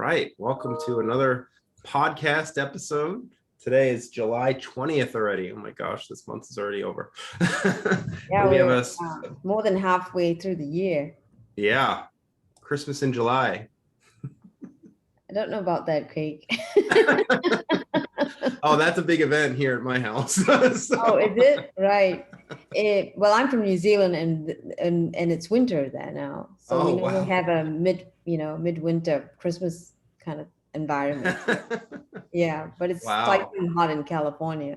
right. Welcome to another podcast episode. Today is July 20th already. Oh my gosh, this month is already over. Yeah, we have we're a more than halfway through the year. yeah, Christmas in July. I don't know about that, Craig. Oh, that's a big event here at my house. So. Oh, is it? Right. Well, I'm from New Zealand and it's winter there now. So Oh, we normally wow. have a midwinter Christmas kind of environment here. Yeah, but it's Wow. slightly hot in California.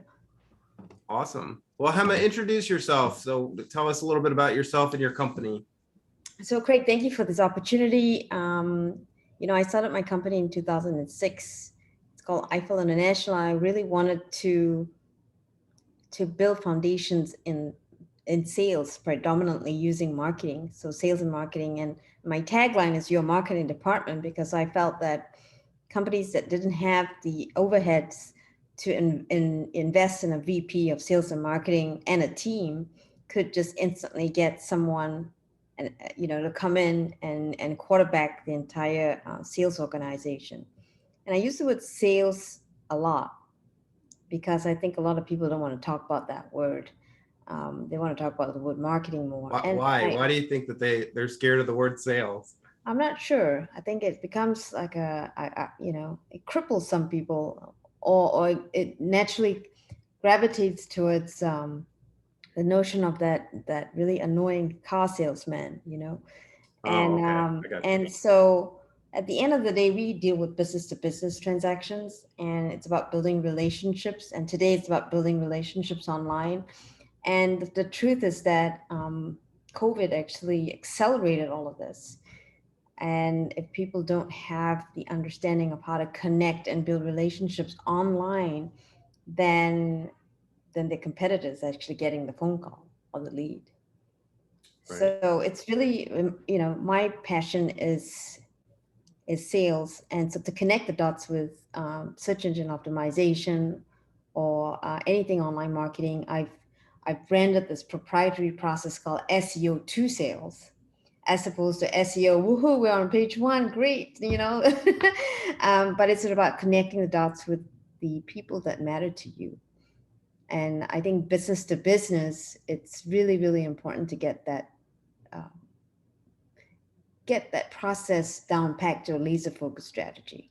Awesome. Well, Hema, introduce yourself. So tell us a little bit about yourself and your company. So Craig, thank you for this opportunity. I started my company in 2006. It's called Iffel International. I really wanted to build foundations in sales, predominantly using marketing. So sales and marketing. And my tagline is your marketing department, because I felt that companies that didn't have the overheads to invest in a VP of sales and marketing and a team could just instantly get someone and to come in and quarterback the entire sales organization. And I use the word sales a lot because I think a lot of people don't want to talk about that word. They want to talk about the word marketing more. Why? Why do you think that they're scared of the word sales? I'm not sure. I think it becomes like it cripples some people, or it naturally gravitates towards the notion of that really annoying car salesman, Oh, and okay. I got you. and so at the end of the day, we deal with business to business transactions, and it's about building relationships. And today, it's about building relationships online. And the truth is that COVID actually accelerated all of this. And if people don't have the understanding of how to connect and build relationships online, then the competitor is actually getting the phone call or the lead. Right. So it's really, my passion is sales, and so to connect the dots with search engine optimization or anything online marketing, I've branded this proprietary process called SEO to sales, as opposed to SEO, woohoo, we're on page one, great, but it's about connecting the dots with the people that matter to you. And I think business to business, it's really, really important to uh, get that process down packed to a laser focused strategy.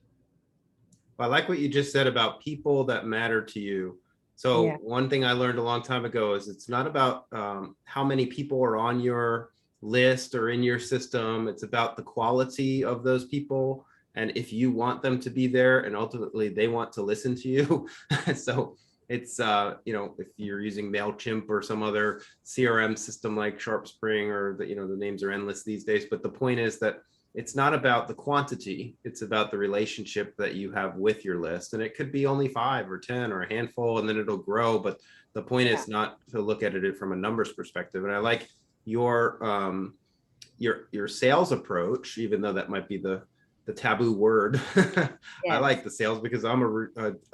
I like what you just said about people that matter to you. So Yeah. one thing I learned a long time ago is it's not about how many people are on your list or in your system. It's about the quality of those people. And if you want them to be there and ultimately they want to listen to you. So it's, if you're using MailChimp or some other CRM system like SharpSpring, or the names are endless these days. But the point is that it's not about the quantity, it's about the relationship that you have with your list. And it could be only 5 or 10 or a handful, and then it'll grow. But the point is not to look at it from a numbers perspective. And I like your sales approach, even though that might be the taboo word. I like the sales because I'm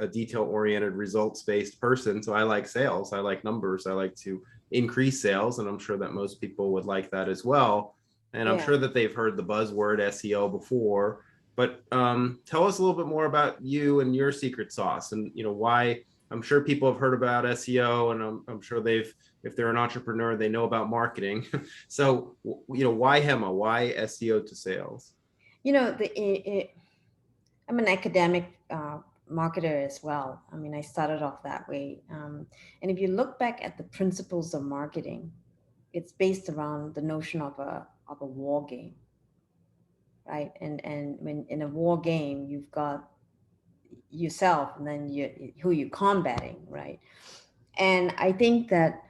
a detail-oriented, results-based person. So I like sales, I like numbers, I like to increase sales. And I'm sure that most people would like that as well. And I'm sure that they've heard the buzzword SEO before, but tell us a little bit more about you and your secret sauce, and why. I'm sure people have heard about SEO, and I'm sure if they're an entrepreneur, they know about marketing. So, why Hema? Why SEO to sales? I'm an academic marketer as well. I mean, I started off that way. And if you look back at the principles of marketing, it's based around the notion of a war game, right? And when in a war game, you've got yourself, and then who you're combating, right? And I think that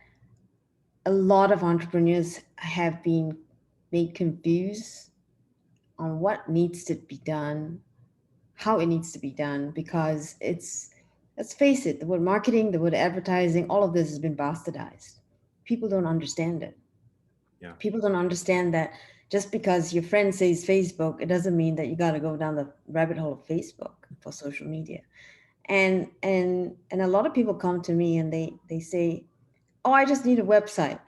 a lot of entrepreneurs have been made confused on what needs to be done, how it needs to be done, because let's face it, the word marketing, the word advertising, all of this has been bastardized. People don't understand it. Yeah. People don't understand that just because your friend says Facebook, it doesn't mean that you got to go down the rabbit hole of Facebook for social media. And a lot of people come to me and they say, oh, I just need a website.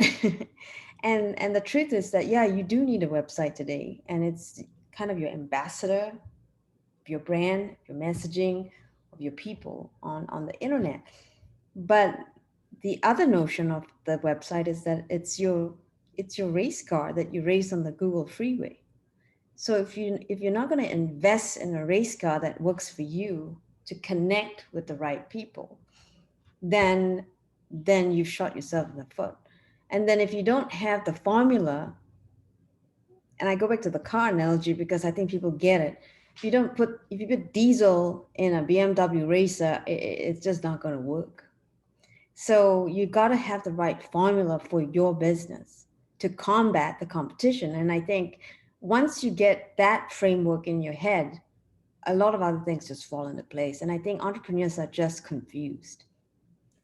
And the truth is that, yeah, you do need a website today, and it's kind of your ambassador your brand, your messaging, of your people on the internet. But the other notion of the website is that it's your race car that you race on the Google freeway. So if you're not going to invest in a race car that works for you to connect with the right people, then you've shot yourself in the foot. And then if you don't have the formula, and I go back to the car analogy because I think people get it. If you put diesel in a BMW racer, it's just not going to work. So you got to have the right formula for your business to combat the competition. And I think once you get that framework in your head, a lot of other things just fall into place. And I think entrepreneurs are just confused.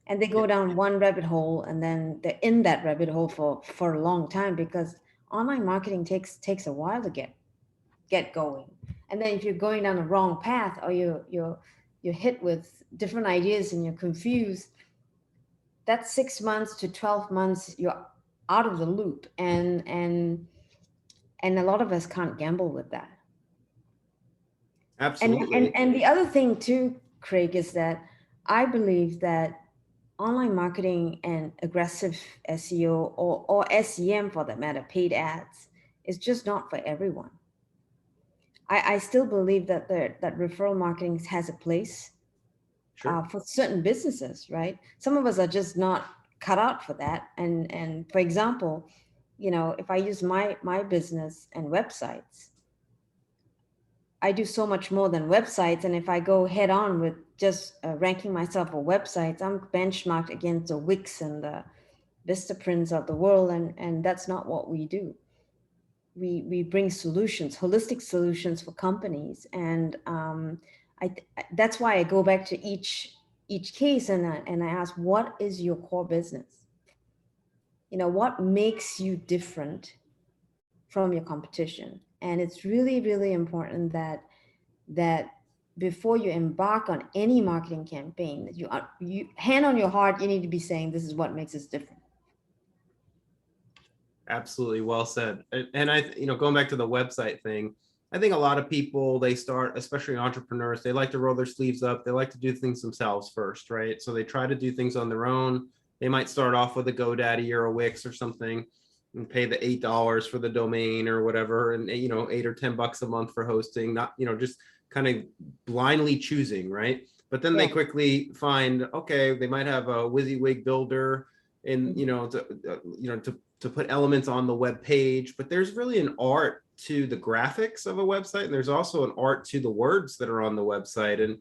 And they go down one rabbit hole and then they're in that rabbit hole for a long time because online marketing takes a while to get going. And then if you're going down the wrong path or you're hit with different ideas and you're confused, that's 6 months to 12 months you're out of the loop, and a lot of us can't gamble with that. Absolutely. And the other thing too, Craig, is that I believe that online marketing and aggressive SEO or SEM for that matter, paid ads, is just not for everyone. I still believe that that referral marketing has a place for certain businesses, right? Some of us are just not cut out for that. And for example, if I use my business and websites, I do so much more than websites. And if I go head on with just ranking myself for websites, I'm benchmarked against the Wix and the Vistaprints of the world. And that's not what we do. We bring solutions, holistic solutions for companies. And that's why I go back to each case and I ask, what is your core business? What makes you different from your competition? And it's really, really important that before you embark on any marketing campaign, that you hand on your heart, you need to be saying, this is what makes us different. Absolutely, well said. And going back to the website thing, I think a lot of people, they start, especially entrepreneurs, they like to roll their sleeves up. They like to do things themselves first, right? So they try to do things on their own. They might start off with a GoDaddy or a Wix or something and pay the $8 for the domain or whatever, and $8 or $10 a month for hosting, not, just kind of blindly choosing, right? But then they quickly find, okay, they might have a WYSIWYG builder and, to put elements on the web page, but there's really an art to the graphics of a website. And there's also an art to the words that are on the website. And,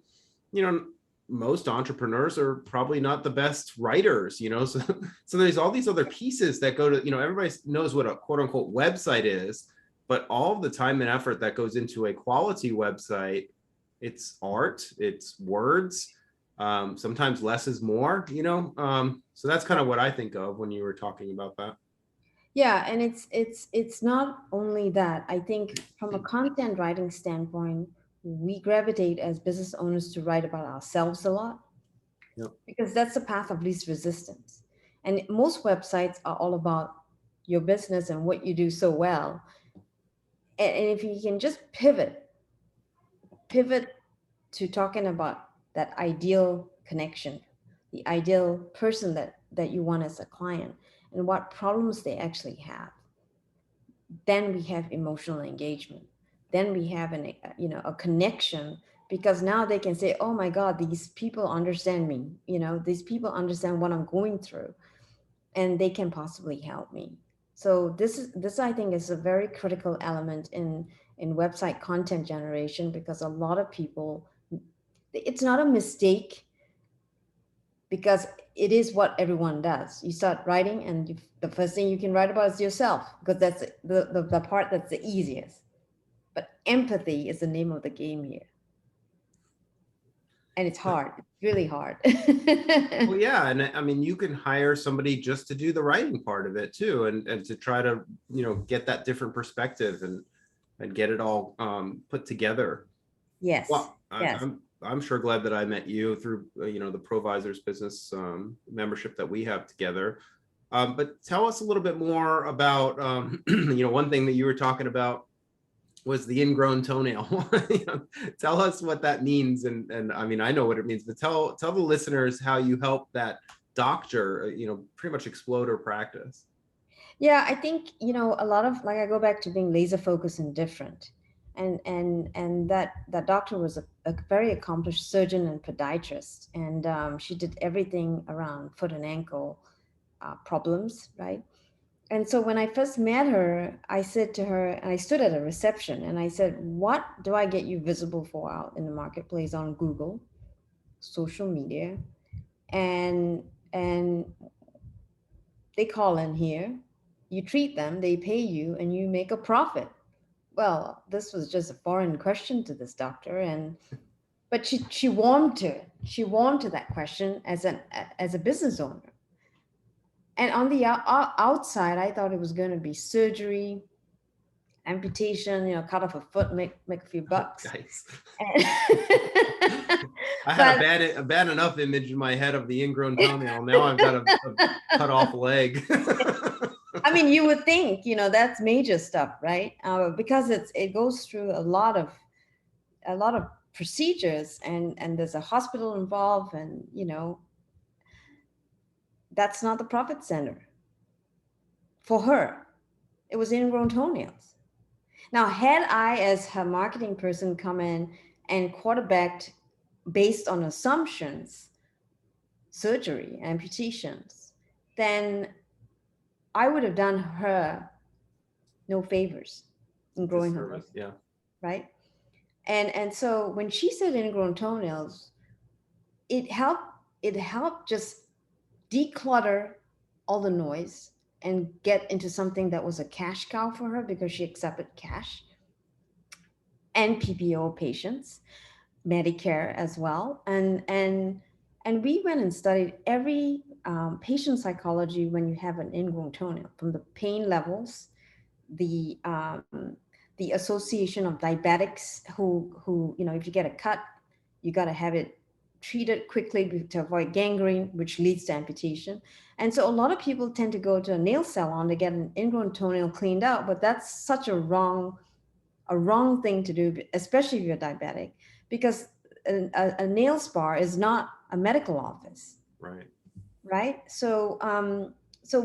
most entrepreneurs are probably not the best writers, so there's all these other pieces that go to, everybody knows what a quote unquote website is, but all the time and effort that goes into a quality website, it's art, it's words, sometimes less is more, so that's kind of what I think of when you were talking about that. Yeah, and it's not only that. I think from a content writing standpoint, we gravitate as business owners to write about ourselves a lot. Yep. Because that's the path of least resistance. And most websites are all about your business and what you do so well. And if you can just pivot to talking about that ideal connection, the ideal person that you want as a client, and what problems they actually have, then we have emotional engagement. Then we have a connection, because now they can say, oh my God, these people understand me. These people understand what I'm going through, and they can possibly help me. So this I think is a very critical element in website content generation, because a lot of people, it's not a mistake, because it is what everyone does. You start writing and the first thing you can write about is yourself, because that's the part that's the easiest. But empathy is the name of the game here. And it's hard. It's really hard. Well, yeah. And I mean, you can hire somebody just to do the writing part of it too, and to try to, get that different perspective and get it all put together. Yes. Well, yes. I'm sure glad that I met you through, the Provisors business membership that we have together. But tell us a little bit more about, one thing that you were talking about was the ingrown toenail. You know, tell us what that means. And I mean, I know what it means, but tell the listeners how you help that doctor, you know, pretty much explode her practice. Yeah, I think, a lot of, like, I go back to being laser focused and different. And that doctor was a very accomplished surgeon and podiatrist. And she did everything around foot and ankle problems, right? And so when I first met her, I said to her, and I stood at a reception and I said, "What do I get you visible for out in the marketplace on Google, social media?" And and they call in here, you treat them, they pay you, and you make a profit. Well, this was just a foreign question to this doctor, and but she warmed to it. She warmed to that question as a business owner. And on the outside, I thought it was going to be surgery, amputation, cut off a foot, make a few bucks. Nice. And I had but a bad enough image in my head of the ingrown toenail. Now I've got a cut off leg. I mean, you would think, that's major stuff, right? Because it goes through a lot of procedures, and there's a hospital involved, and that's not the profit center for her. It was ingrown toenails. Now, had I, as her marketing person, come in and quarterbacked based on assumptions, surgery, amputations, then I would have done her no favors in growing her Disservice, business, yeah. right? And so when she said ingrown toenails, it helped just declutter all the noise and get into something that was a cash cow for her, because she accepted cash and PPO patients, Medicare as well. And we went and studied every patient psychology when you have an ingrown toenail, from the pain levels, the association of diabetics who if you get a cut, you got to have it treated quickly to avoid gangrene, which leads to amputation. And so a lot of people tend to go to a nail salon to get an ingrown toenail cleaned out, but that's such a wrong thing to do, especially if you're diabetic, because a nail spa is not a medical office, Right. right? So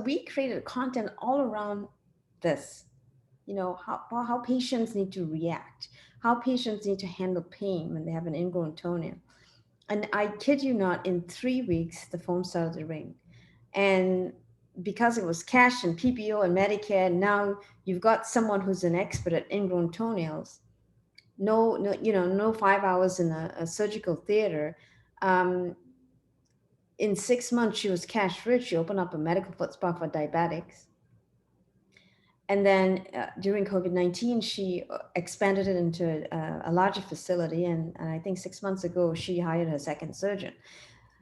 we created content all around this, how patients need to react, how patients need to handle pain when they have an ingrown toenail. And I kid you not, in 3 weeks, the phone started to ring. And because it was cash and PPO and Medicare, now you've got someone who's an expert at ingrown toenails. No 5 hours in a surgical theater. Um, in 6 months, she was cash rich. She opened up a medical foot spa for diabetics. And then during COVID-19, she expanded it into a larger facility. And I think 6 months ago, she hired her second surgeon.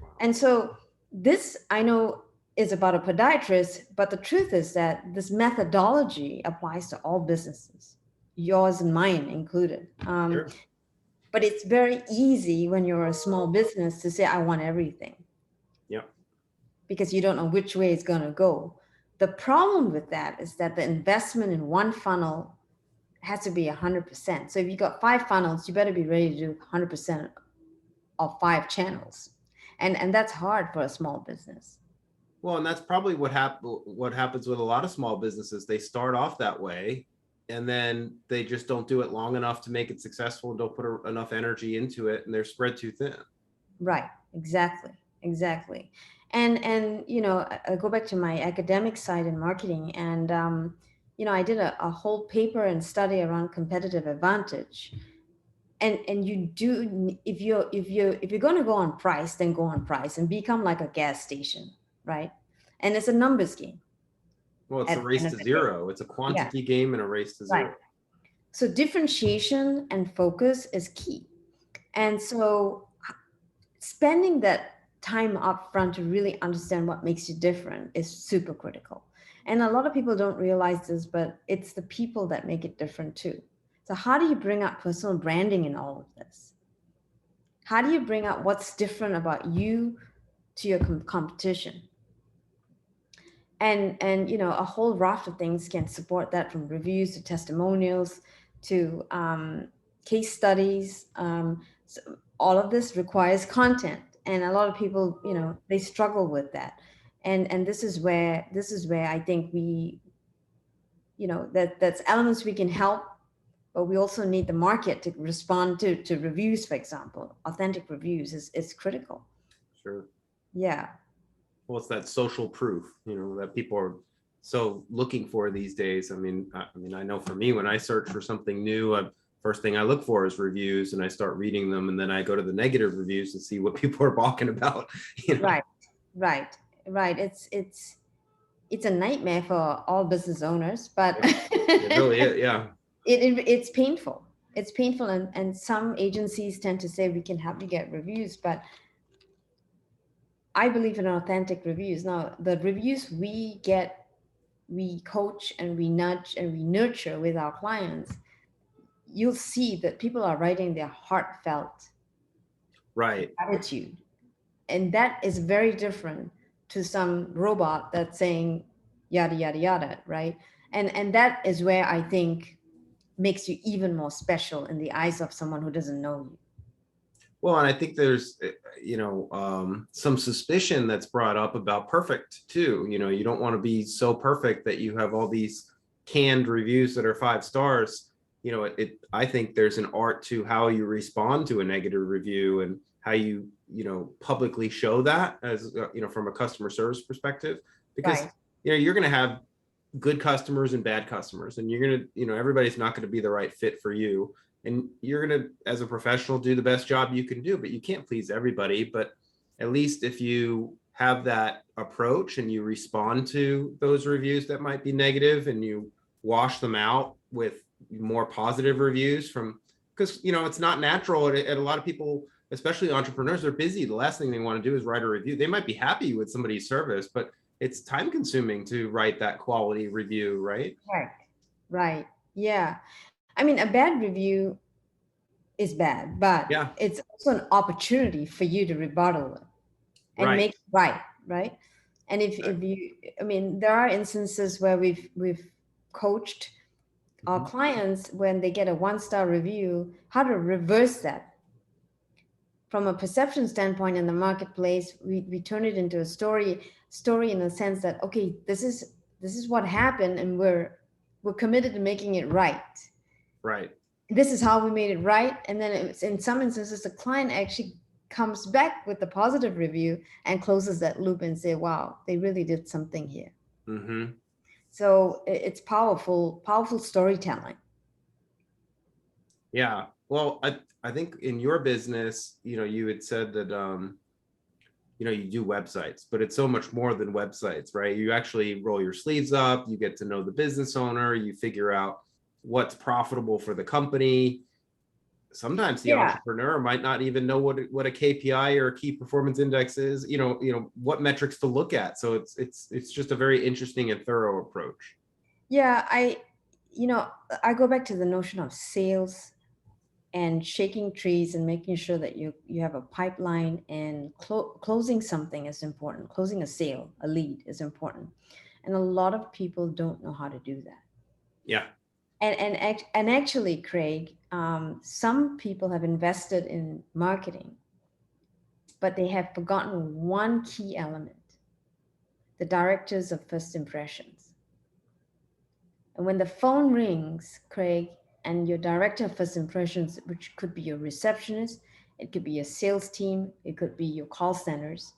Wow. And so this, I know, is about a podiatrist, but the truth is that this methodology applies to all businesses, yours and mine included. Sure. But it's very easy when you're a small business to say, I want everything. Yep. Because you don't know which way it's going to go. The problem with that is that the investment in one funnel has to be 100%. So if you got 5 funnels, you better be ready to do 100% of 5 channels. And that's hard for a small business. Well, and that's probably what happens with a lot of small businesses. They start off that way, and then they just don't do it long enough to make it successful, and don't put enough energy into it, and they're spread too thin. Right. Exactly. And I go back to my academic side in marketing, and I did a whole paper and study around competitive advantage. And you do, if you're going to go on price, then go on price and become like a gas station, right? And it's a numbers game. Well, it's At a the race end to of the day. zero. It's a Yeah, quantity game and a race to right. zero. So differentiation and focus is key. And so spending that time up front to really understand what makes you different is super critical. And a lot of people don't realize this, but it's the people that make it different too. So how do you bring up personal branding in all of this? How do you bring up what's different about you to your competition? And a whole raft of things can support that, from reviews to testimonials to case studies. So all of this requires content, and a lot of people, they struggle with that. And this is where I think we, that's elements we can help, but we also need the market to respond to reviews. For example, authentic reviews is critical. Sure. Yeah. Well, it's that social proof, that people are so looking for these days. I know for me, when I search for something new, first thing I look for is reviews, and I start reading them, and then I go to the negative reviews to see what people are balking about. Right. It's a nightmare for all business owners, but It really is, yeah. It's painful. It's painful, and some agencies tend to say we can help you get reviews, but I believe in authentic reviews. Now, the reviews we get, we coach and we nudge and we nurture with our clients. You'll see that people are writing their heartfelt attitude, and that is very different to some robot that's saying yada yada yada, right? And that is where I think makes you even more special in the eyes of someone who doesn't know you. Well, and I think there's, some suspicion that's brought up about perfect too. You don't want to be so perfect that you have all these canned reviews that are 5 stars. I think there's an art to how you respond to a negative review, and how you, publicly show that as, from a customer service perspective, because, Right. You're going to have good customers and bad customers, and you're going to, everybody's not going to be the right fit for you. And you're going to, as a professional, do the best job you can do, but you can't please everybody. But at least if you have that approach and you respond to those reviews that might be negative, and you wash them out with more positive reviews because, it's not natural. And a lot of people, especially entrepreneurs, they're busy. The last thing they want to do is write a review. They might be happy with somebody's service, but it's time consuming to write that quality review, right? Right. Yeah. A bad review is bad, but Yeah. it's also an opportunity for you to rebuttal it and Right. make it right. And if you, there are instances where we've coached our clients when they get a 1-star review, how to reverse that. From a perception standpoint in the marketplace, we turn it into a story in a sense that, okay, this is what happened, and we're committed to making it right. Right. This is how we made it right. And then in some instances, the client actually comes back with a positive review and closes that loop and say, wow, they really did something here. Mm-hmm. So it's powerful storytelling. Yeah. Well, I think in your business, you had said that, you do websites, but it's so much more than websites, right? You actually roll your sleeves up, you get to know the business owner, you figure out what's profitable for the company. Sometimes the entrepreneur might not even know what a KPI or a key performance index is, what metrics to look at. So it's just a very interesting and thorough approach. Yeah, I go back to the notion of sales and shaking trees and making sure that you have a pipeline, and closing something is important. Closing a sale, a lead, is important. And a lot of people don't know how to do that. Yeah. And actually, Craig, some people have invested in marketing, but they have forgotten one key element: the directors of first impressions. And when the phone rings, Craig, and your director of first impressions, which could be your receptionist, it could be your sales team, it could be your call centers,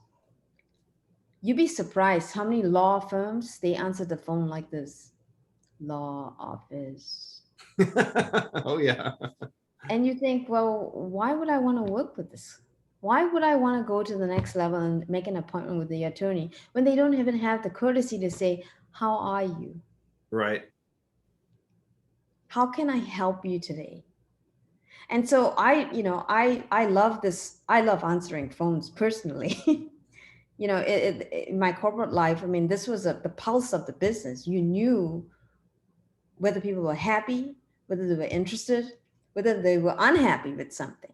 you'd be surprised how many law firms, they answer the phone like this: law office. Oh, yeah. And you think, well, why would I want to work with this? Why would I want to go to the next level and make an appointment with the attorney when they don't even have the courtesy to say, how are you? Right. How can I help you today? And so I love this. I love answering phones personally. In my corporate life, this was the pulse of the business. You knew whether people were happy, whether they were interested, whether they were unhappy with something.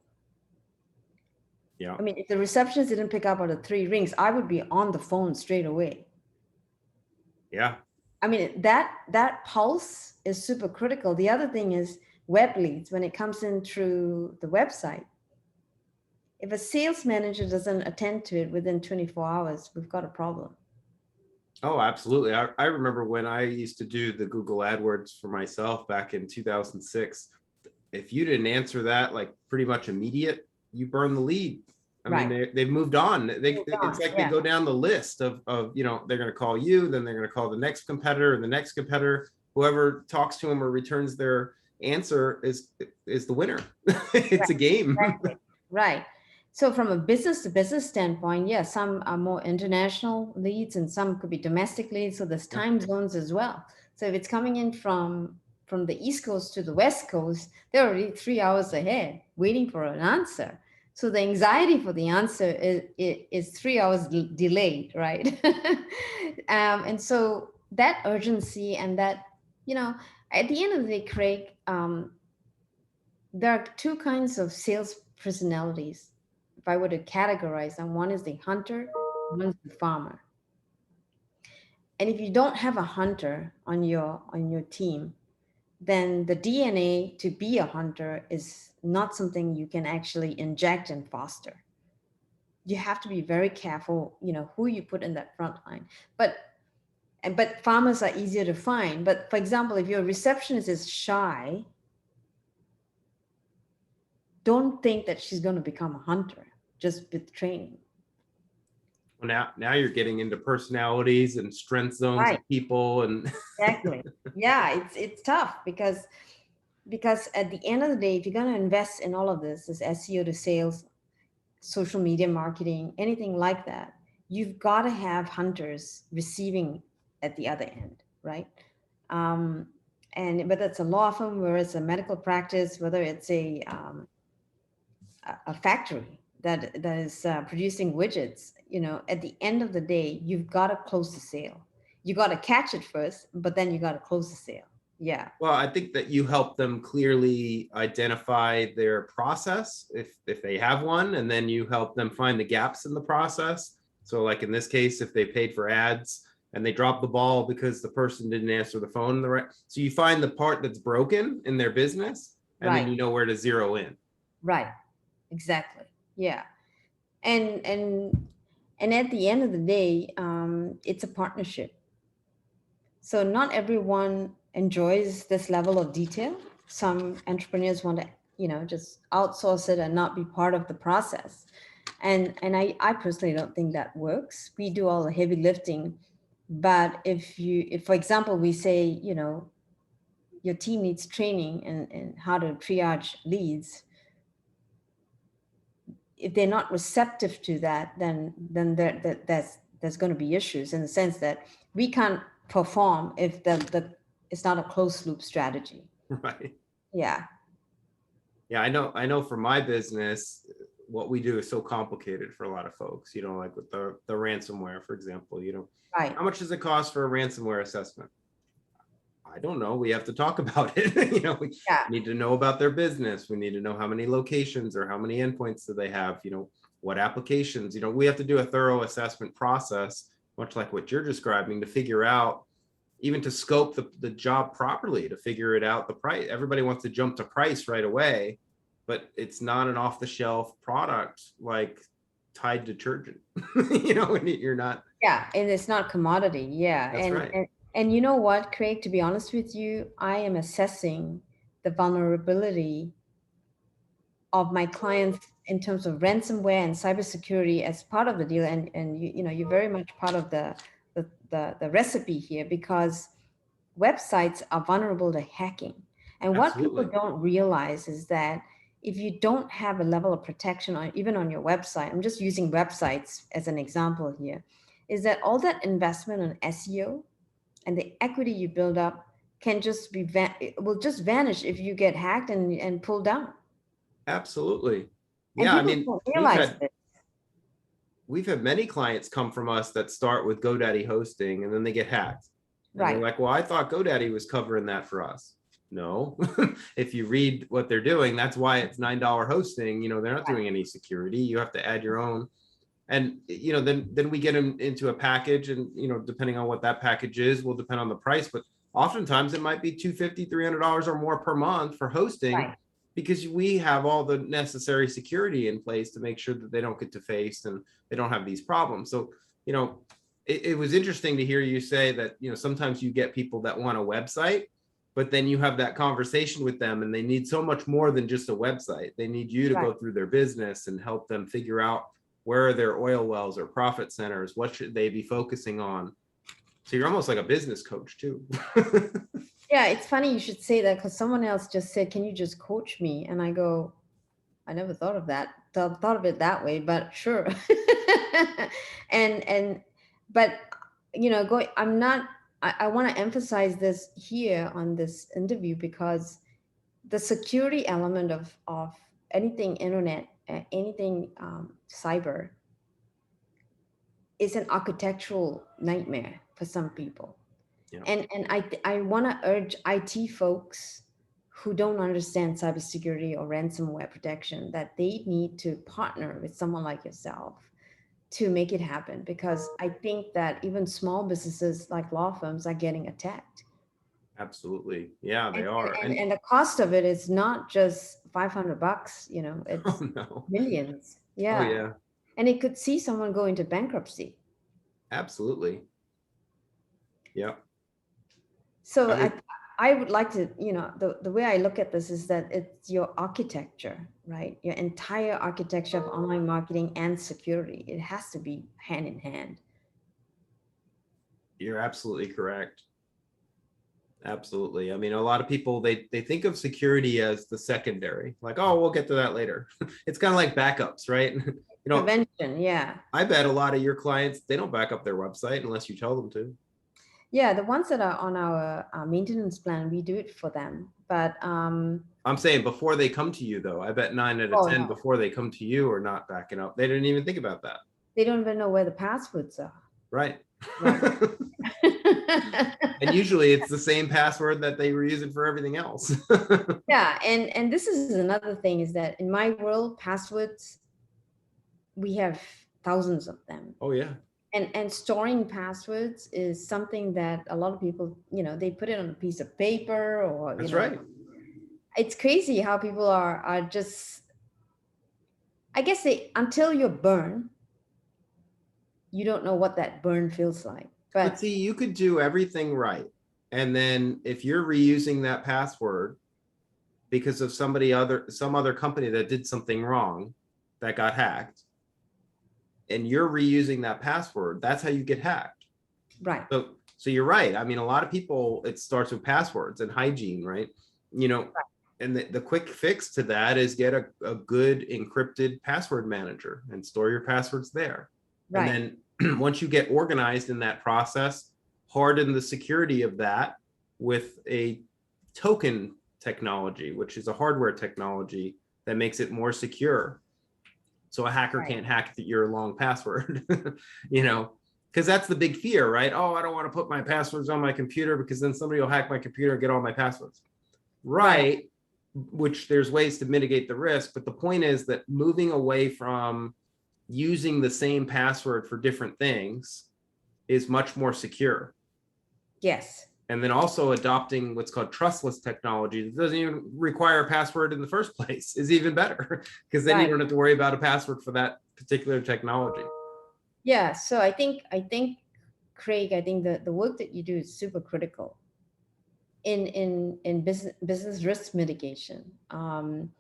Yeah. If the receptionist didn't pick up on the 3 rings, I would be on the phone straight away. Yeah. That pulse is super critical. The other thing is web leads, when it comes in through the website, if a sales manager doesn't attend to it within 24 hours, we've got a problem. Oh, absolutely. I remember when I used to do the Google AdWords for myself back in 2006. If you didn't answer that like pretty much immediate, you burn the lead. I mean, they've moved on. It's like they go down the list of, they're going to call you, then they're going to call the next competitor and the next competitor. Whoever talks to them or returns their answer is the winner. It's a game. Exactly. Right. So from a business to business standpoint, yeah, some are more international leads and some could be domestic leads. So there's time zones as well. So if it's coming in from the East Coast to the West Coast, they're already 3 hours ahead waiting for an answer. So the anxiety for the answer is 3 hours delayed, right? And so that urgency and that, at the end of the day, Craig, there are two kinds of sales personalities. If I were to categorize them, one is the hunter, one is the farmer. And if you don't have a hunter on your team, then the DNA to be a hunter is not something you can actually inject and foster. You have to be very careful, who you put in that front line. But farmers are easier to find. But for example, if your receptionist is shy, don't think that she's going to become a hunter just with training. Now you're getting into personalities and strength zones of people, and exactly. Yeah, it's tough because at the end of the day, if you're going to invest in all of this SEO to sales, social media marketing, anything like that, you've got to have hunters receiving at the other end, right? And whether it's a law firm, whether it's a medical practice, whether it's a factory that is producing widgets, at the end of the day, you've got to close the sale. You got to catch it first, but then you got to close the sale. Yeah. Well, I think that you help them clearly identify their process if they have one, and then you help them find the gaps in the process. So like in this case, if they paid for ads and they dropped the ball because the person didn't answer the phone so you find the part that's broken in their business, and then you know where to zero in. Right. Exactly. Yeah. And at the end of the day, it's a partnership. So not everyone enjoys this level of detail. Some entrepreneurs want to, just outsource it and not be part of the process. And I personally don't think that works. We do all the heavy lifting. But if for example, we say, your team needs training in how to triage leads, if they're not receptive to that, then there's going to be issues in the sense that we can't perform if it's not a closed loop strategy. Right. Yeah. Yeah, I know for my business, what we do is so complicated for a lot of folks, like with the ransomware, for example, right. How much does it cost for a ransomware assessment? I don't know. We have to talk about it. We need to know about their business. We need to know how many locations or how many endpoints do they have, what applications, we have to do a thorough assessment process, much like what you're describing, to figure out, even to scope the job properly, to figure it out, the price. Everybody wants to jump to price right away, but it's not an off the shelf product like Tide detergent. You're not. Yeah. And it's not commodity. Yeah. That's right. And you know what, Craig, to be honest with you, I am assessing the vulnerability of my clients in terms of ransomware and cybersecurity as part of the deal. And you're very much part of the recipe here, because websites are vulnerable to hacking. And Absolutely. what people don't realize is that if you don't have a level of protection even on your website, I'm just using websites as an example here, is that all that investment on SEO and the equity you build up can just will just vanish if you get hacked and pulled down. Absolutely. And Yeah, I people mean, don't realize this. We've had many clients come from us that start with GoDaddy hosting and then they get hacked. And Right. they're like, well, I thought GoDaddy was covering that for us. No, if you read what they're doing, that's why it's $9 hosting. They're not doing any security. You have to add your own. And, then we get them into a package, and, depending on what that package is, will depend on the price, but Oftentimes it might be $250, $300 or more per month for hosting, Right. because we have all the necessary security in place to make sure that they don't get defaced and they don't have these problems. So, you know, it was interesting to hear you say that, you know, sometimes you get people that want a website, but then you have that conversation with them and they need so much more than just a website. They need you to Right. go through their business and help them figure out where are their oil wells or profit centers, what should they be focusing on. So you're almost like a business coach too. Yeah, it's funny you should say that, because someone else just said, can you just coach me? And I go, I never thought of that, thought of it that way, but sure. But you know, I want to emphasize this here on this interview, because the security element of anything internet, anything cyber, is an architectural nightmare for some people. Yeah. And I want to urge IT folks who don't understand cybersecurity or ransomware protection that they need to partner with someone like yourself to make it happen, because I think that even small businesses like law firms are getting attacked. Absolutely. Yeah, they And, are. and the cost of it is not just $500, you know, Oh it's no. millions. Oh Yeah. yeah, And it could see someone go into bankruptcy. absolutely. Yeah. So I would, I would like to, you know, the way I look at this is that it's your architecture, right? Your entire architecture of online marketing and security. It has to be hand in hand. you're absolutely correct. Absolutely. I mean, a lot of people, they think of security as the secondary, like, oh, we'll get to that later. It's kind of like backups, right? You know, Prevention, yeah. I bet a lot of your clients, they don't back up their website unless you tell them to. Yeah, the ones that are on our maintenance plan, we do it for them. But I'm saying before they come to you, though, I bet 9 out of oh 10 no, before they come to you are not backing up. They didn't even think about that. they don't even know where the passwords are. Right. Right. And usually it's the same password that they were using for everything else. Yeah, and this is another thing, is that in my world, passwords, we have thousands of them. Oh yeah. And storing passwords is something that a lot of people, you know, they put it on a piece of paper, or you That's know, right. it's crazy how people are just, I guess they, until you're burned, you don't know what that burn feels like. But But see, you could do everything right. And then if you're reusing that password because of some other company that did something wrong that got hacked, and you're reusing that password, that's how you get hacked. right, So you're right. I mean, a lot of people, it starts with passwords and hygiene, right? You know, and the quick fix to that is get a good encrypted password manager and store your passwords there. right, And then once you get organized in that process, harden the security of that with a token technology, which is a hardware technology that makes it more secure. So a hacker right, can't hack your long password, you know, because that's the big fear, right? Oh, I don't want to put my passwords on my computer because then somebody will hack my computer and get all my passwords. Right. Which there's ways to mitigate the risk. But the point is that moving away from using the same password for different things is much more secure. yes, And then also adopting what's called trustless technology that doesn't even require a password in the first place is even better, because then you right. don't have to worry about a password for that particular technology. Yeah. So I think, Craig, I think the work that you do is super critical in business risk mitigation, and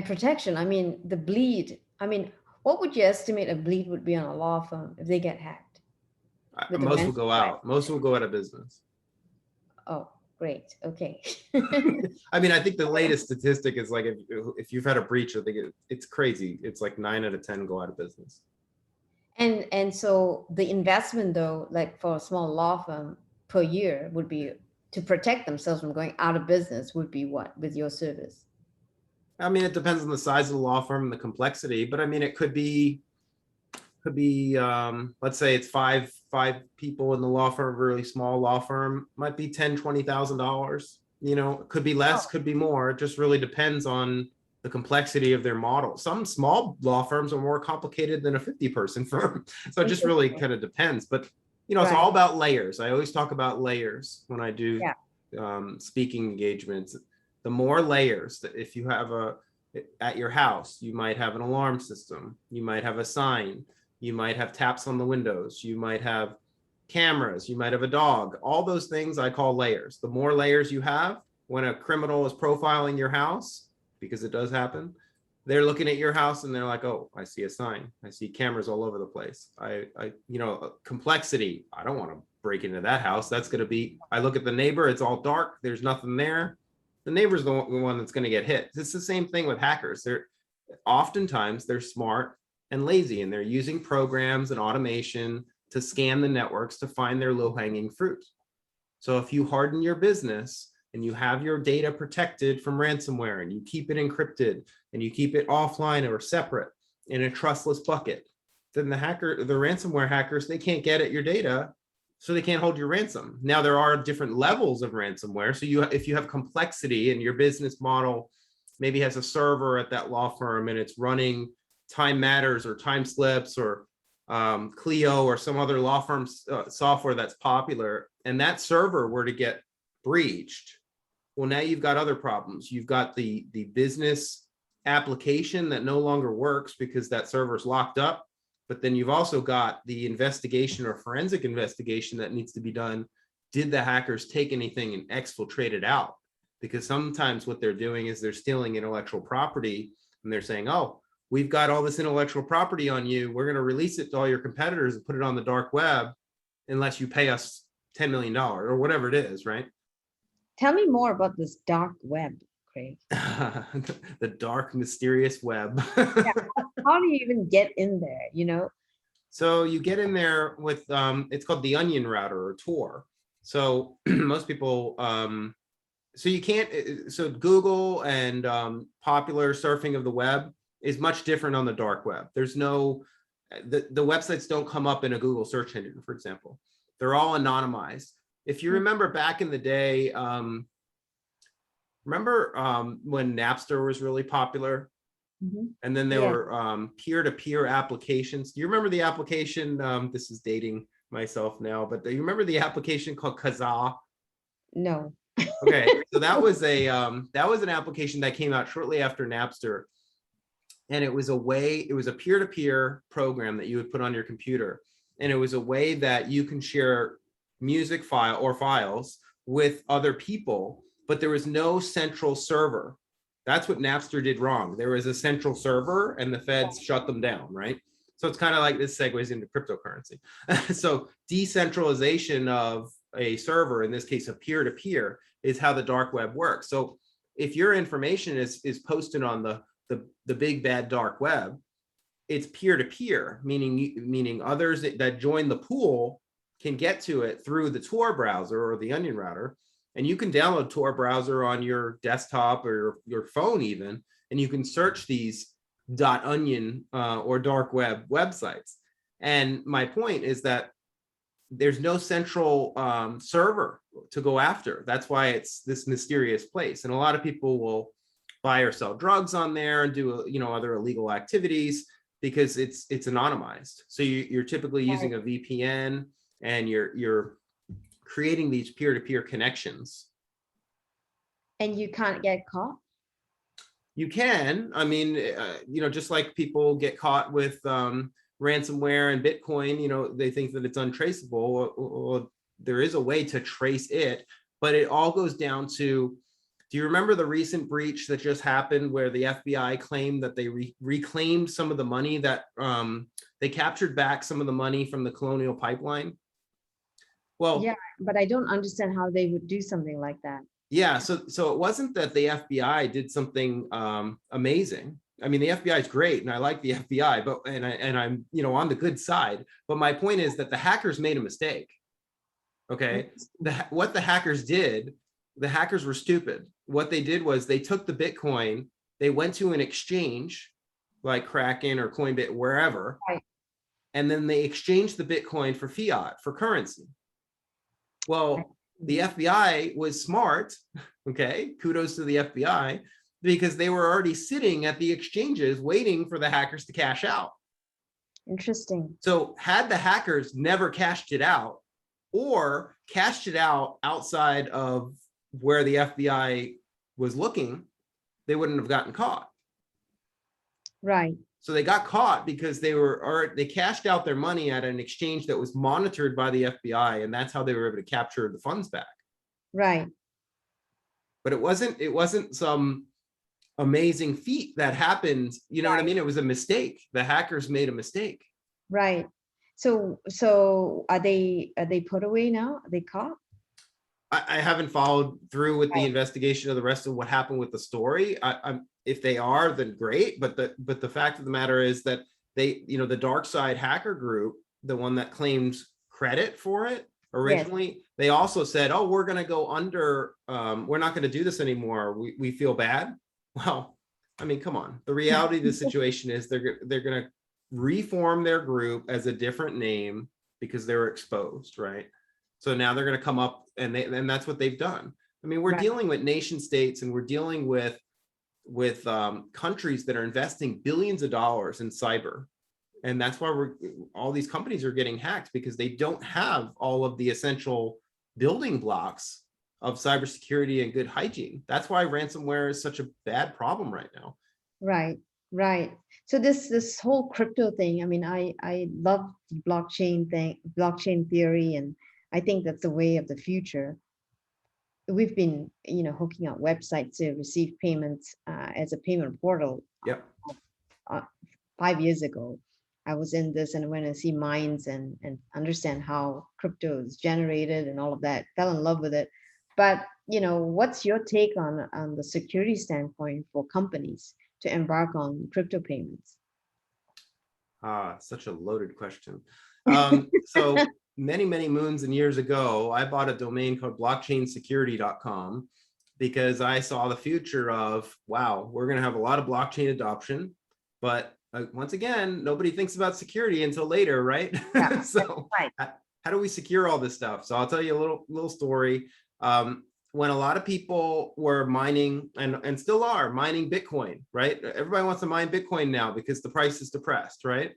protection. I mean, the bleed. I mean, what would you estimate a bleed would be on a law firm if they get hacked with the Most will go ransomware? out. Most will go out of business. Oh, great. Okay. I mean, I think the latest statistic is like if you've had a breach, I think it's crazy. It's like 9 out of 10 go out of business. And so the investment, though, like for a small law firm per year, would be to protect themselves from going out of business, would be what with your service? I mean, it depends on the size of the law firm and the complexity, but I mean, it could be let's say it's five people in the law firm, a really small law firm, might be $10,000-$20,000. You know, it could be less, Oh, could be more. It just really depends on the complexity of their model. Some small law firms are more complicated than a 50-person firm. So it just really interesting. kind of depends. But it's Right. all about layers. I always talk about layers when I do Yeah. speaking engagements. The more layers that if you have at your house, you might have an alarm system, you might have a sign, you might have taps on the windows, you might have cameras, you might have a dog. All those things I call layers. The more layers you have, when a criminal is profiling your house, because it does happen, they're looking at your house and they're like, oh, I see a sign. I see cameras all over the place. Complexity. I don't want to break into that house. That's going to be, I look at the neighbor, it's all dark. There's nothing there. The neighbor's the one that's going to get hit. It's the same thing with hackers. Oftentimes they're smart and lazy, and they're using programs and automation to scan the networks to find their low-hanging fruit. So if you harden your business and you have your data protected from ransomware and you keep it encrypted and you keep it offline or separate in a trustless bucket, then the ransomware hackers, they can't get at your data, so they can't hold your ransom. Now, there are different levels of ransomware. So if you have complexity and your business model maybe has a server at that law firm and it's running Time Matters or Time Slips or Clio or some other law firm software that's popular, and that server were to get breached, well, now you've got other problems. You've got the business application that no longer works because that server's locked up. But then you've also got the investigation or forensic investigation that needs to be done. Did the hackers take anything and exfiltrate it out? Because sometimes what they're doing is they're stealing intellectual property and they're saying, oh, we've got all this intellectual property on you. We're going to release it to all your competitors and put it on the dark web unless you pay us $10 million or whatever it is, right? Tell me more about this dark web, Craig. The dark, mysterious web. Yeah. How do you even get in there, So you get in there with, it's called the onion router or Tor. So most people, so you can't, so Google and popular surfing of the web is much different on the dark web. There's no, the websites don't come up in a Google search engine, for example. They're all anonymized. If you remember back in the day, remember when Napster was really popular? Mm-hmm. And then there were peer-to-peer applications. Do you remember the application? This is dating myself now, but do you remember the application called Kazaa? No. Okay, so that was an application that came out shortly after Napster, and it was a peer-to-peer program that you would put on your computer, and it was a way that you can share music files with other people, but there was no central server. That's what Napster did wrong. There was a central server and the feds shut them down, right? So it's kind of like this segues into cryptocurrency. So decentralization of a server, in this case, a peer-to-peer, is how the dark web works. So if your information is posted on the big bad dark web, it's peer-to-peer, meaning others that join the pool can get to it through the Tor browser or the onion router. And you can download Tor browser on your desktop or your phone even, and you can search these .onion or dark web websites. And my point is that there's no central server to go after. That's why it's this mysterious place. And a lot of people will buy or sell drugs on there and do other illegal activities because it's anonymized. So you're typically using a VPN and you're creating these peer-to-peer connections. And you can't get caught? You can. I mean, just like people get caught with ransomware and Bitcoin, they think that it's untraceable. Well, there is a way to trace it, but it all goes down to, do you remember the recent breach that just happened where the FBI claimed that they reclaimed some of the money that they captured back some of the money from the Colonial Pipeline? Well, yeah, but I don't understand how they would do something like that. Yeah, so it wasn't that the FBI did something amazing. I mean, the FBI is great, and I like the FBI, but I'm on the good side. But my point is that the hackers made a mistake. Okay, what the hackers did, the hackers were stupid. What they did was they took the Bitcoin, they went to an exchange like Kraken or Coinbase, wherever, right, and then they exchanged the Bitcoin for fiat, for currency. Well, the FBI was smart, okay? Kudos to the FBI, because they were already sitting at the exchanges waiting for the hackers to cash out. Interesting. So had the hackers never cashed it out or cashed it out outside of where the FBI was looking, they wouldn't have gotten caught. Right. So they got caught because they cashed out their money at an exchange that was monitored by the FBI, and that's how they were able to capture the funds back. Right. But it wasn't some amazing feat that happened. You know what I mean? It was a mistake. The hackers made a mistake. Right. So are they put away now? Are they caught? I haven't followed through with the Right. investigation of the rest of what happened with the story. If they are, then great. But the fact of the matter is that they, the dark side hacker group, the one that claims credit for it originally, yes, they also said, oh, we're going to go under, we're not going to do this anymore. We feel bad. Well, I mean, come on. The reality of the situation is they're going to reform their group as a different name because they were exposed, right? So now they're going to come up and that's what they've done. I mean, we're dealing with nation states and we're dealing with countries that are investing billions of dollars in cyber. And that's why all these companies are getting hacked, because they don't have all of the essential building blocks of cybersecurity and good hygiene. That's why ransomware is such a bad problem right now. Right. Right. So this whole crypto thing, I mean, I love the blockchain theory, and I think that's the way of the future. We've been, hooking up websites to receive payments as a payment portal. Yep. 5 years ago, I was in this and went to see mines and understand how crypto is generated and all of that. Fell in love with it. But what's your take on the security standpoint for companies to embark on crypto payments? Such a loaded question. So many moons and years ago, I bought a domain called blockchainsecurity.com because I saw the future of, wow, we're going to have a lot of blockchain adoption, but once again, nobody thinks about security until later, right? Yeah, So right. How do we secure all this stuff? So I'll tell you a little story. When a lot of people were mining and still are mining Bitcoin, right? Everybody wants to mine Bitcoin now because the price is depressed, right?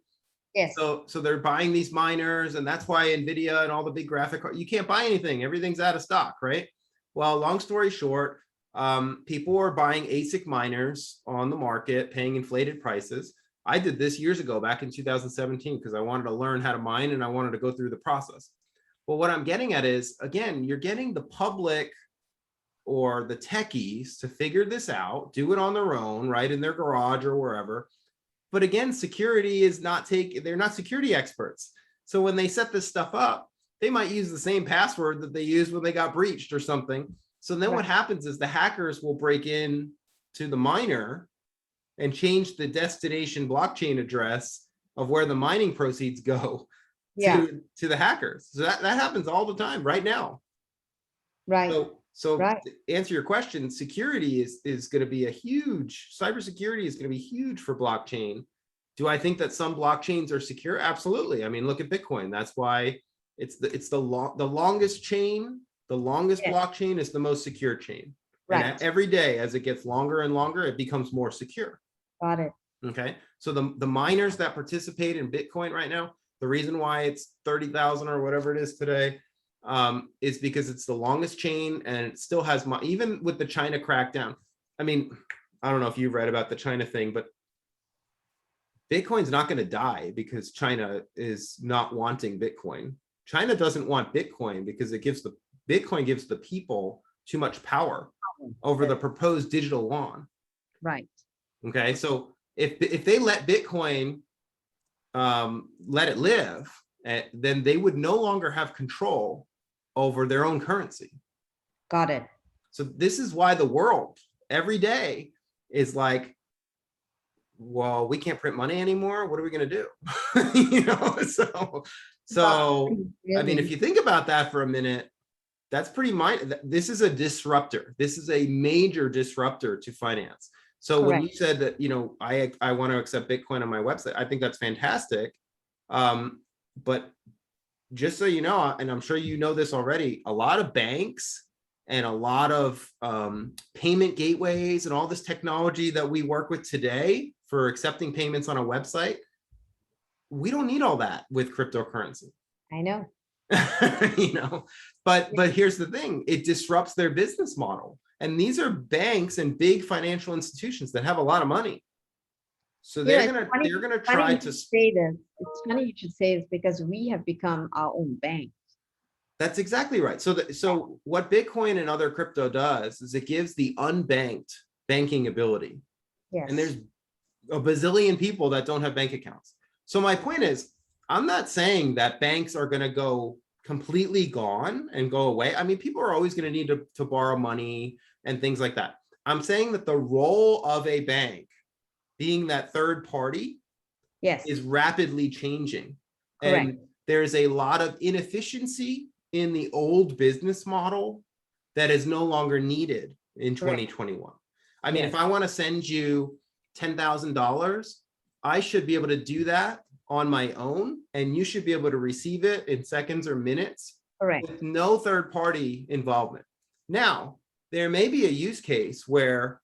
Yes. So they're buying these miners, and that's why NVIDIA and all the big graphic cards, you can't buy anything. Everything's out of stock, right? Well, long story short, people are buying ASIC miners on the market, paying inflated prices. I did this years ago, back in 2017, because I wanted to learn how to mine and I wanted to go through the process. Well, what I'm getting at is, again, you're getting the public or the techies to figure this out, do it on their own, right, in their garage or wherever. But again, security is they're not security experts. So when they set this stuff up, they might use the same password that they used when they got breached or something. So then what happens is the hackers will break in to the miner and change the destination blockchain address of where the mining proceeds go to the hackers. So that happens all the time right now. Right. So to answer your question, security is going to be cybersecurity is going to be huge for blockchain. Do I think that some blockchains are secure? Absolutely. I mean, look at Bitcoin. That's why it's the longest chain, the longest blockchain is the most secure chain. Right. And every day as it gets longer and longer, it becomes more secure. Got it. Okay. So the miners that participate in Bitcoin right now, the reason why it's 30,000 or whatever it is today, is because it's the longest chain and it still has even with the China crackdown. I mean, I don't know if you've read about the China thing, but Bitcoin's not going to die because China is not wanting Bitcoin. China doesn't want Bitcoin because Bitcoin gives the people too much power over the proposed digital yuan. Right. Okay. So if they let Bitcoin let it live, then they would no longer have control over their own currency. Got it. So this is why the world every day is like, well, we can't print money anymore. What are we going to do? So really? I mean, if you think about that for a minute, that's pretty this is a disruptor. This is a major disruptor to finance. So when you said that, I want to accept Bitcoin on my website, I think that's fantastic. But just so you know, and I'm sure you know this already, a lot of banks and a lot of payment gateways and all this technology that we work with today for accepting payments on a website, we don't need all that with cryptocurrency. I know. You know, but here's the thing, it disrupts their business model. And these are banks and big financial institutions that have a lot of money. So they're gonna try to say this. It's funny you should say this because we have become our own bank. That's exactly right. So what Bitcoin and other crypto does is it gives the unbanked banking ability. Yes. And there's a bazillion people that don't have bank accounts. So my point is, I'm not saying that banks are going to go completely gone and go away. I mean, people are always going to need to borrow money and things like that. I'm saying that the role of a bank being that third party, yes, is rapidly changing. Correct. And there's a lot of inefficiency in the old business model that is no longer needed in 2021. I mean, if I want to send you $10,000, I should be able to do that on my own, and you should be able to receive it in seconds or minutes. Correct. With no third party involvement. Now, there may be a use case where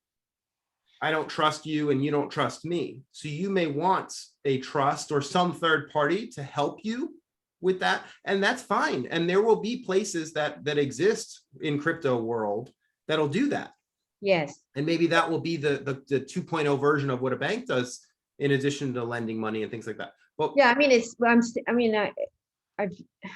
I don't trust you and you don't trust me. So you may want a trust or some third party to help you with that. And that's fine. And there will be places that exist in crypto world that'll do that. Yes. And maybe that will be the 2.0 version of what a bank does in addition to lending money and things like that. Well, yeah, I mean,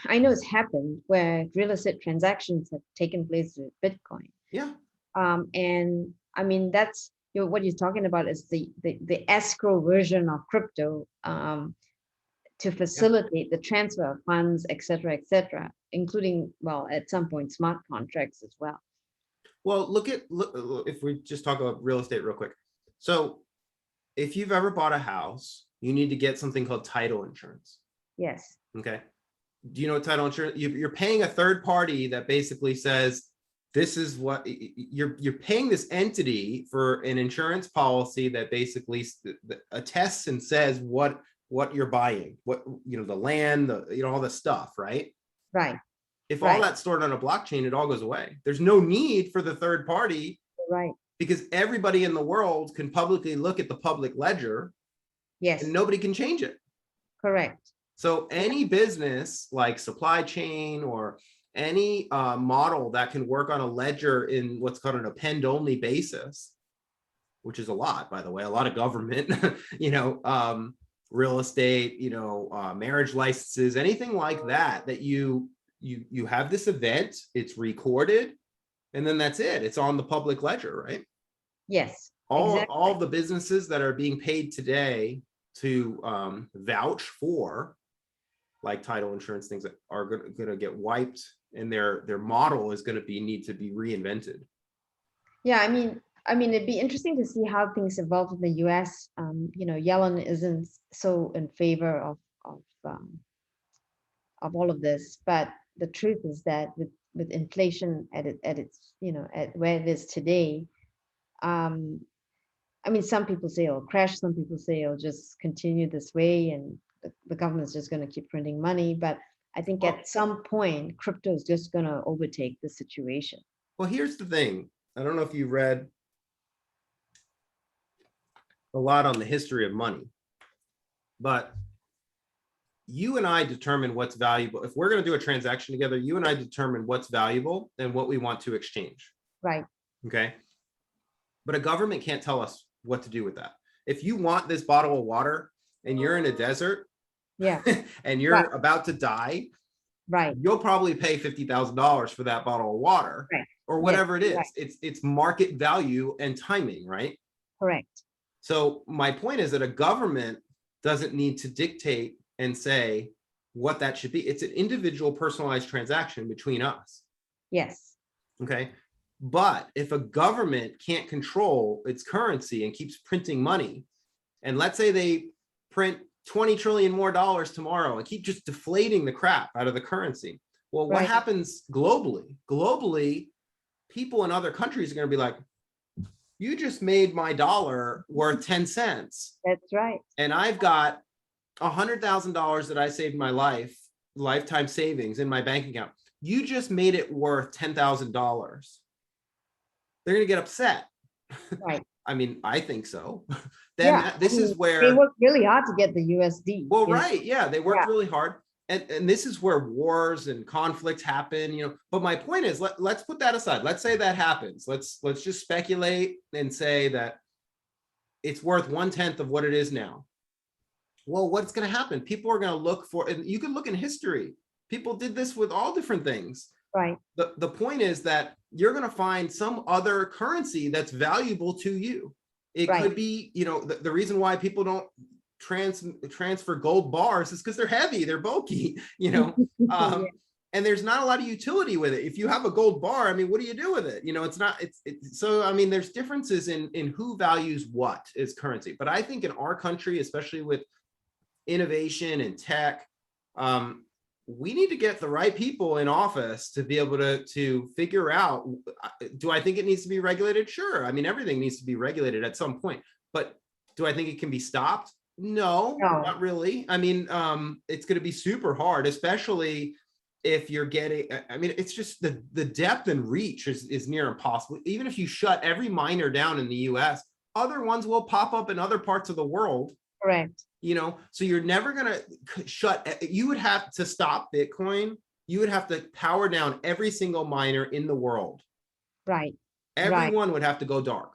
I know it's happened where real estate transactions have taken place with Bitcoin. Yeah. And I mean, that's what you're talking about is the escrow version of crypto to facilitate the transfer of funds, et cetera, including, well, at some point, smart contracts as well. Well, look, if we just talk about real estate real quick. So if you've ever bought a house, you need to get something called title insurance. Yes. Okay. Do you know what title insurance? You're paying a third party that basically says, this is what you're paying this entity for an insurance policy that basically attests and says what you're buying, what, the land, all the stuff, right? Right. If all that's stored on a blockchain, it all goes away. There's no need for the third party. Right. Because everybody in the world can publicly look at the public ledger. Yes. And nobody can change it. Correct. So any business like supply chain or any model that can work on a ledger in what's called an append-only basis, which is a lot, by the way, a lot of government, real estate, marriage licenses, anything like that, that you have this event, it's recorded, and then that's it. It's on the public ledger, right? Yes. All the businesses that are being paid today to vouch for, like title insurance, things that are going to get wiped, and their model is going to need to be reinvented. Yeah, I mean, it'd be interesting to see how things evolve in the U.S. Yellen isn't so in favor of all of this, but the truth is that with inflation at its at where it is today, some people say it'll crash, some people say it'll just continue this way, and the government's just going to keep printing money. But I think at some point, crypto is just going to overtake the situation. Well, here's the thing. I don't know if you read a lot on the history of money, but you and I determine what's valuable. If we're going to do a transaction together, you and I determine what's valuable and what we want to exchange. Right. Okay. But a government can't tell us what to do with that. If you want this bottle of water and you're in a desert, yeah, and you're about to die, right, you'll probably pay $50,000 for that bottle of water, right, or whatever it is. Right. It's market value and timing, right? Correct. So my point is that a government doesn't need to dictate and say what that should be. It's an individual personalized transaction between us. Yes. Okay. But if a government can't control its currency and keeps printing money, and let's say they print 20 trillion more dollars tomorrow and keep just deflating the crap out of the currency, well, what happens globally? Globally, people in other countries are going to be like, you just made my dollar worth 10 cents. That's right. And I've got $100,000 that I saved my lifetime savings in my bank account. You just made it worth $10,000. They're going to get upset. Right. I mean, I think so. then Yeah, this is they where, work really hard to get the USD. well, you know? right, yeah, they worked Yeah. really hard. And this is where wars and conflicts happen, but my point is, let's put that aside. Let's say that happens. Let's just speculate and say that it's worth 1/10 of what it is now. Well, what's going to happen? People are going to look for, and you can look in history. People did this with all different things. Right. The point is that you're going to find some other currency that's valuable to you. It Right. could be, the reason why people don't transfer gold bars is because they're heavy, they're bulky, Yeah. and there's not a lot of utility with it. If you have a gold bar, I mean, what do you do with it? So I mean, there's differences in who values what is currency. But I think in our country, especially with innovation and tech, we need to get the right people in office to be able to figure out, do I think it needs to be regulated? Sure. I mean, everything needs to be regulated at some point, but do I think it can be stopped? No, not really. I mean, it's going to be super hard, especially if you're getting, I mean, it's just the depth and reach is near impossible. Even if you shut every miner down in the US, other ones will pop up in other parts of the world. Correct. So you're never going to shut, you would have to stop Bitcoin. You would have to power down every single miner in the world. Right. Everyone would have to go dark.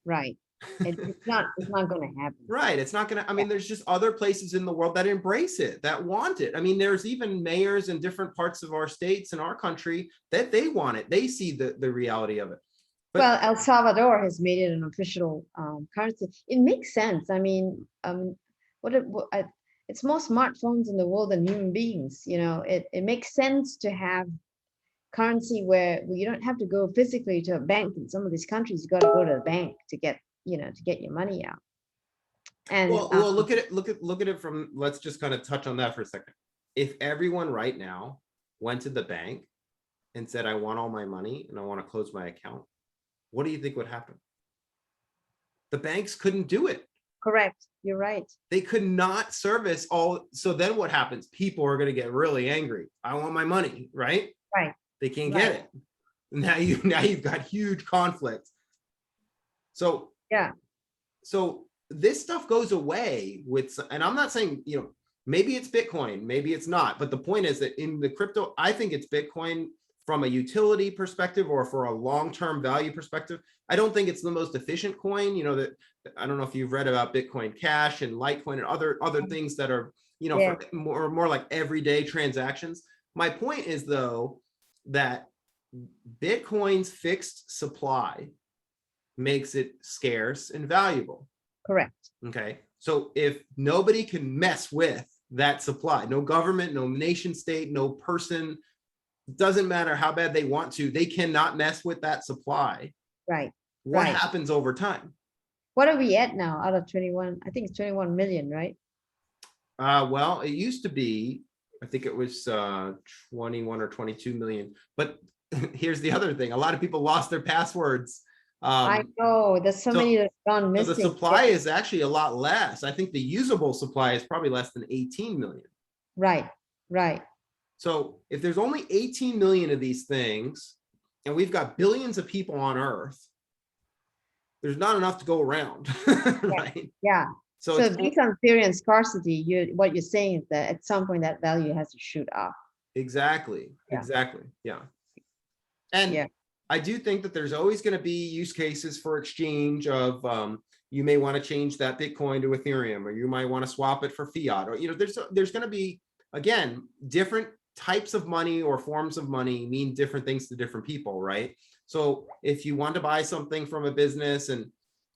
Right. It's not going to happen. Right. It's not going to, I mean, there's just other places in the world that embrace it, that want it. I mean, there's even mayors in different parts of our states in our country that they want it. They see the reality of it. But, well, El Salvador has made it an official currency. It makes sense. I mean, it's more smartphones in the world than human beings. It makes sense to have currency where you don't have to go physically to a bank. In some of these countries, you got to go to the bank to get your money out. And well, look at it from, let's just kind of touch on that for a second. If everyone right now went to the bank and said, I want all my money and I want to close my account, what do you think would happen? The banks couldn't do it. Correct. You're right. They could not service all. So then what happens? People are going to get really angry. I want my money, right? Right. They can't get it. Now you've got huge conflict. So yeah. So this stuff goes away with, and I'm not saying, maybe it's Bitcoin, maybe it's not. But the point is that in the crypto, I think it's Bitcoin from a utility perspective or for a long-term value perspective. I don't think it's the most efficient coin, that I don't know if you've read about Bitcoin Cash and Litecoin and other things that are, for more like everyday transactions. My point is though, that Bitcoin's fixed supply makes it scarce and valuable. Correct. Okay. So if nobody can mess with that supply, no government, no nation state, no person, doesn't matter how bad they want to, they cannot mess with that supply. Right. What happens over time? What are we at now out of 21? I think it's 21 million, right? Well, it used to be, I think it was 21 or 22 million. But here's the other thing. A lot of people lost their passwords. I know there's so many that have gone missing. So the supply is actually a lot less. I think the usable supply is probably less than 18 million. Right. So if there's only 18 million of these things, and we've got billions of people on Earth, there's not enough to go around. Right? Yeah. So based on theory and scarcity, what you're saying is that at some point that value has to shoot up. Exactly. Yeah. And I do think that there's always going to be use cases for exchange of, you may want to change that Bitcoin to Ethereum, or you might want to swap it for fiat, or, there's going to be, again, different types of money or forms of money mean different things to different people, right? So if you want to buy something from a business and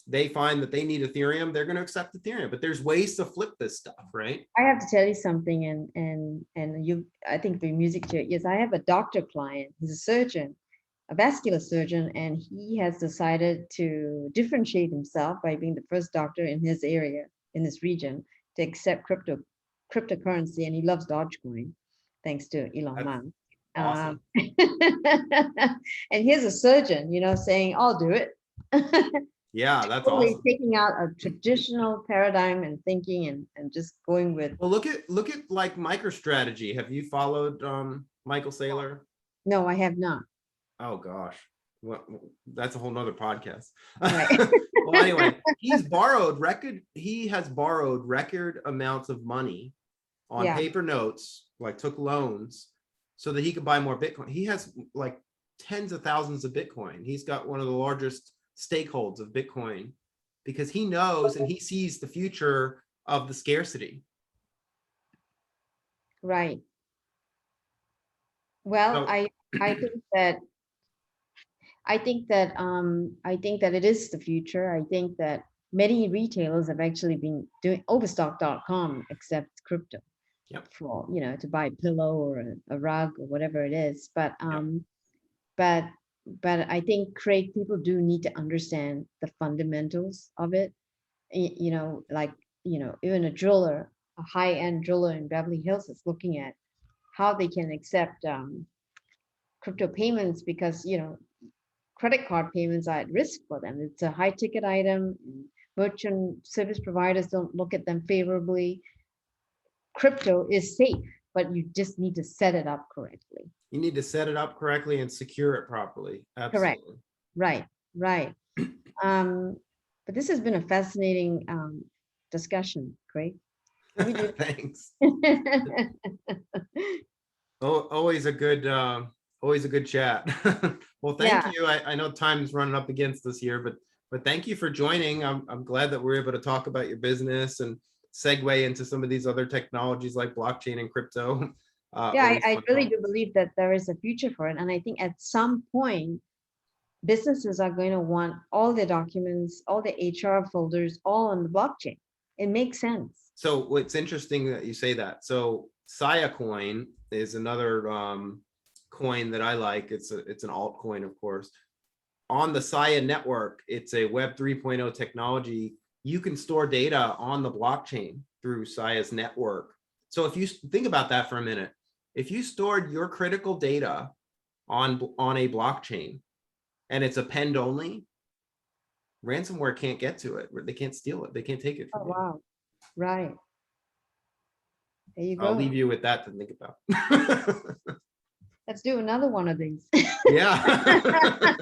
they find that they need Ethereum, they're going to accept Ethereum, but there's ways to flip this stuff, right? I have to tell you something, and you, I think the music to it. Yes, I have a doctor client. He's a surgeon, a vascular surgeon, and he has decided to differentiate himself by being the first doctor in his area, in this region, to accept cryptocurrency, and he loves Dogecoin, thanks to Elon Musk. Awesome. And here's a surgeon, saying, "I'll do it." Yeah, that's totally awesome. Taking out a traditional paradigm and thinking and just going with. Well, look at like MicroStrategy. Have you followed Michael Saylor? No, I have not. Oh gosh. Well, that's a whole nother podcast. Right. Well, anyway, he has borrowed record amounts of money on Yeah. paper notes, like took loans so that he could buy more Bitcoin. He has like tens of thousands of Bitcoin. He's got one of the largest stakeholders of Bitcoin because he knows and he sees the future of the scarcity. Right. Well, So, I think that it is the future. I think that many retailers have actually been doing overstock.com except crypto. Yep. For, to buy a pillow or a rug or whatever it is. But but I think, Craig, people do need to understand the fundamentals of it. Like, even a jeweler, a high-end jeweler in Beverly Hills is looking at how they can accept crypto payments because, credit card payments are at risk for them. It's a high ticket item. Merchant service providers don't look at them favorably. Crypto is safe, but you just need to set it up correctly. you need to set it up correctly and secure it properly. Correct. Absolutely. Right. But this has been a fascinating discussion, Craig. Thanks. Always a good chat. Well, thank you. I know time's running up against us here, but thank you for joining. I'm glad that we're able to talk about your business and segue into some of these other technologies like blockchain and crypto. I really do believe that there is a future for it. And I think at some point, businesses are going to want all the documents, all the HR folders, all on the blockchain. It makes sense. So it's interesting that you say that. So Saya coin is another coin that I like. It's an altcoin, of course. On the Saya network, it's a Web 3.0 technology. You can store data on the blockchain through Saya's network. So if you think about that for a minute, if you stored your critical data on a blockchain and it's append only, ransomware can't get to it. They can't steal it. They can't take it from you. Wow. Right. There you go. I'll leave you with that to think about. Let's do another one of these. Yeah.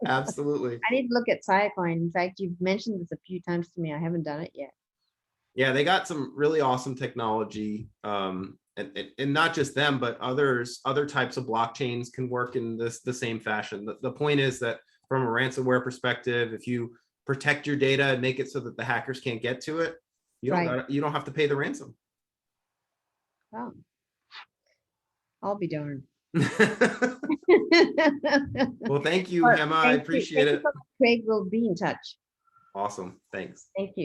Absolutely. I need to look at Siacoin. In fact, you've mentioned this a few times to me. I haven't done it yet. Yeah, they got some really awesome technology. And not just them, but other types of blockchains can work in the same fashion. The point is that from a ransomware perspective, if you protect your data and make it so that the hackers can't get to it, you don't have to pay the ransom. Wow. I'll be darned. Well, thank you, Hema. I appreciate it. Craig will be in touch. Awesome. Thanks. Thank you.